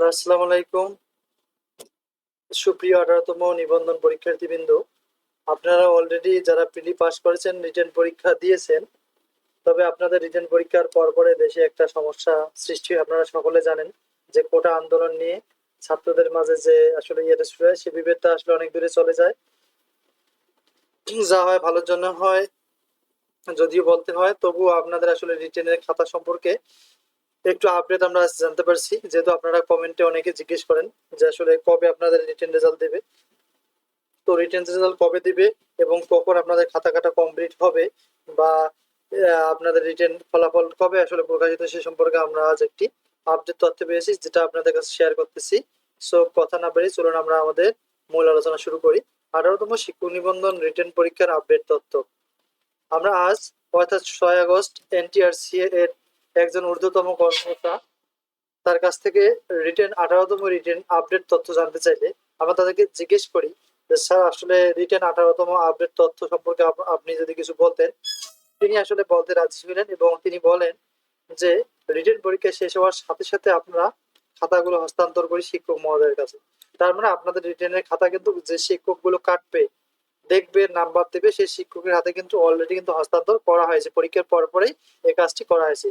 আসসালামু আলাইকুম। সুপ্রিয় 18তম নিবন্ধন পরীক্ষার্থীবৃন্দ, আপনারা অলরেডি যারা প্রিলি পাস করেছেন, রিটেন পরীক্ষা দিয়েছেন। তবে আপনাদের রিটেন পরীক্ষার পরপরে দেশে একটা সমস্যা সৃষ্টি হয়, আপনারা সকলে জানেন যে কোটা আন্দোলন নিয়ে ছাত্রদের মাঝে যে আসলে ইয়েটা শুরু হয়, সে বিভেদটা আসলে অনেক দূরে চলে যায়। যা হয় ভালোর জন্য হয়, যদিও বলতে হয়, তবুও আপনাদের আসলে রিটেনের খাতা সম্পর্কে একটু আপডেট আমরা জানতে পারছি, যেহেতু আপনারা কমেন্টে অনেকে জিজ্ঞেস করেন যে আসলে কবে আপনাদের রিটেন রেজাল্ট দেবে। তো রিটেন রেজাল্ট কবে দিবে এবং কখন আপনাদের খাতা কাটা কমপ্লিট হবে, বা আপনাদের রিটেন ফলাফল কবে আসলে প্রকাশিত, সে সম্পর্কে আমরা আজ একটি আপডেট তথ্য পেয়েছি, যেটা আপনাদের কাছে শেয়ার করতেছি। সো কথা না বাড়িয়ে চলুন আমরা আমাদের মূল আলোচনা শুরু করি। 18তম শিক্ষক নিবন্ধন রিটেন পরীক্ষার আপডেট তথ্য। আমরা আজ অর্থাৎ 6 আগস্ট এনটিআরসি এর একজন ঊর্ধ্বতম কর্মকর্তা, তার কাছ থেকে রিটেন 18তম রিটেন আপডেট তথ্য জানতে চাইলে আমরা তাদেরকে জিজ্ঞেস করি যে স্যার, আসলে রিটেন 18তম আপডেট তথ্য সম্পর্কে আপনি যদি কিছু বলতেন। তিনি আসলে বলতে রাজি ছিলেন এবং তিনি বলেন যে রিটেন পরীক্ষা শেষ হওয়ার সাথে সাথে আমরা খাতাগুলো হস্তান্তর করি শিক্ষক মহোদয়ের কাছে। তার মানে আপনাদের রিটেনের খাতা কিন্তু যে শিক্ষকগুলো কাটবে, দেখবে, নাম্বার দেবে, সেই শিক্ষকের হাতে কিন্তু অলরেডি কিন্তু হস্তান্তর করা হয়েছে, পরীক্ষার পর পরেই এই কাজটি করা হয়েছে,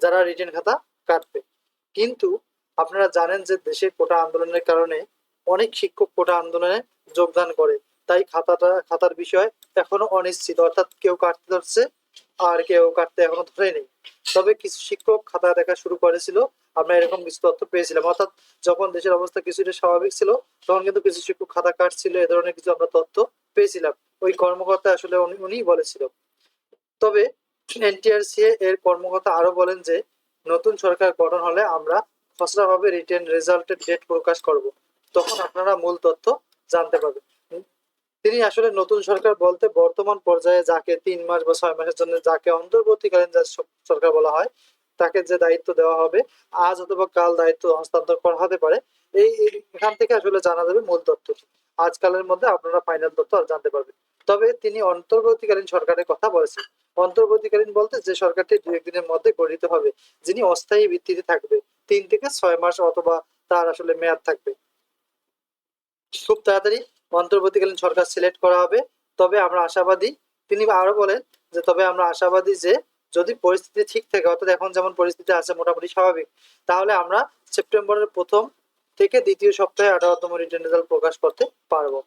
যারা রিটেন খাতা কাটবে। কিন্তু আপনারা জানেন যে দেশে কোটা আন্দোলনের কারণে অনেক শিক্ষক কোটা আন্দোলনে যোগদান করে, তাই খাতার বিষয় এখনো অনিশ্চিত, অর্থাৎ কেউ কাটতে ধরছে আর কেউ কাটতে এখনো ধরেনি। তবে কিছু শিক্ষক খাতা দেখা শুরু করেছিল, আমরা এরকম কিছু তথ্য পেয়েছিলাম, অর্থাৎ যখন দেশের অবস্থা কিছুটা স্বাভাবিক ছিল তখন কিন্তু কিছু শিক্ষক খাতা কাটছিল, এ ধরনের কিছু আমরা তথ্য পেয়েছিলাম। ওই কর্মকর্তা আসলে উনিই বলেছিল। তবে এনটিআরসিএ এর কর্মকর্তা আরো বলেন যে নতুন সরকার গঠন হলে আমরা খসড়াভাবে রিটেন রেজাল্টের ডেট প্রকাশ করব, তখন আপনারা মূল তথ্য জানতে পারবেন। তিনি আসলে নতুন সরকার বলতে বর্তমান পর্যায়ে যাকে 3 মাস বা 6 মাসের জন্য যাকে অন্তর্বর্তীকালীন সরকার বলা হয়, তাকে যে দায়িত্ব দেওয়া হবে, আজ অথবা কাল দায়িত্ব হস্তান্তর করা হতে পারে। এখান থেকে আসলে জানা যাবে মূল তথ্যটি। আজকালের মধ্যে আপনারা ফাইনাল তথ্য আর জানতে পারবেন। তবে তিনি অন্তর্বর্তীকালীন সরকারের কথা বলেছেন। অন্তর্বর্তীকালীন বলতে যে সরকারটি 2-1 দিনের মধ্যে গঠিত হবে, যিনি অস্থায়ী ভিত্তিতে থাকবে, 3 থেকে 6 মাস অথবা তার আসলে মেয়াদ থাকবে। খুব তাড়াতাড়ি অন্তর্বর্তীকালীন সরকার সিলেক্ট করা হবে। তবে আমরা আশাবাদী, তিনি আরো বলেন যে তবে আমরা আশাবাদী যে যদি পরিস্থিতি ঠিক থাকে, অর্থাৎ এখন যেমন পরিস্থিতি আছে মোটামুটি স্বাভাবিক, তাহলে আমরা সেপ্টেম্বরের প্রথম থেকে দ্বিতীয় সপ্তাহে 18তম রিটেন রেজাল্ট প্রকাশ করতে পারবো।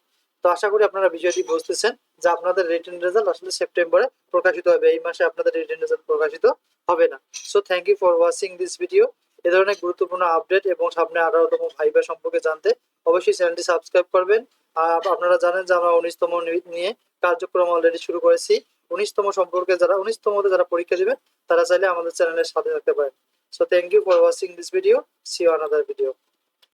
তো আশা করি আপনারা বিষয়টি বুঝতেছেন যে আপনাদের রিটেন রেজাল্ট আসলে সেপ্টেম্বরে প্রকাশিত হবে, এই মাসে আপনাদের রিটেন রেজাল্ট প্রকাশিত হবে না। So thank you for watching this video. এ ধরনের গুরুত্বপূর্ণ আপডেট এবং সামনে 18তম ভাইবা সম্পর্কে জানতে অবশ্যই চ্যানেলটি সাবস্ক্রাইব করবেন। আর আপনারা জানেন যে আমরা 19তম নিয়ে কার্যক্রম অলরেডি শুরু করেছি। 19তম সম্পর্কে যারা 19তমতে যারা পরীক্ষা দিবেন, তারা চাইলে আমাদের চ্যানেলের সাথে থাকতে পারেন। So thank you for watching this video. See you another video.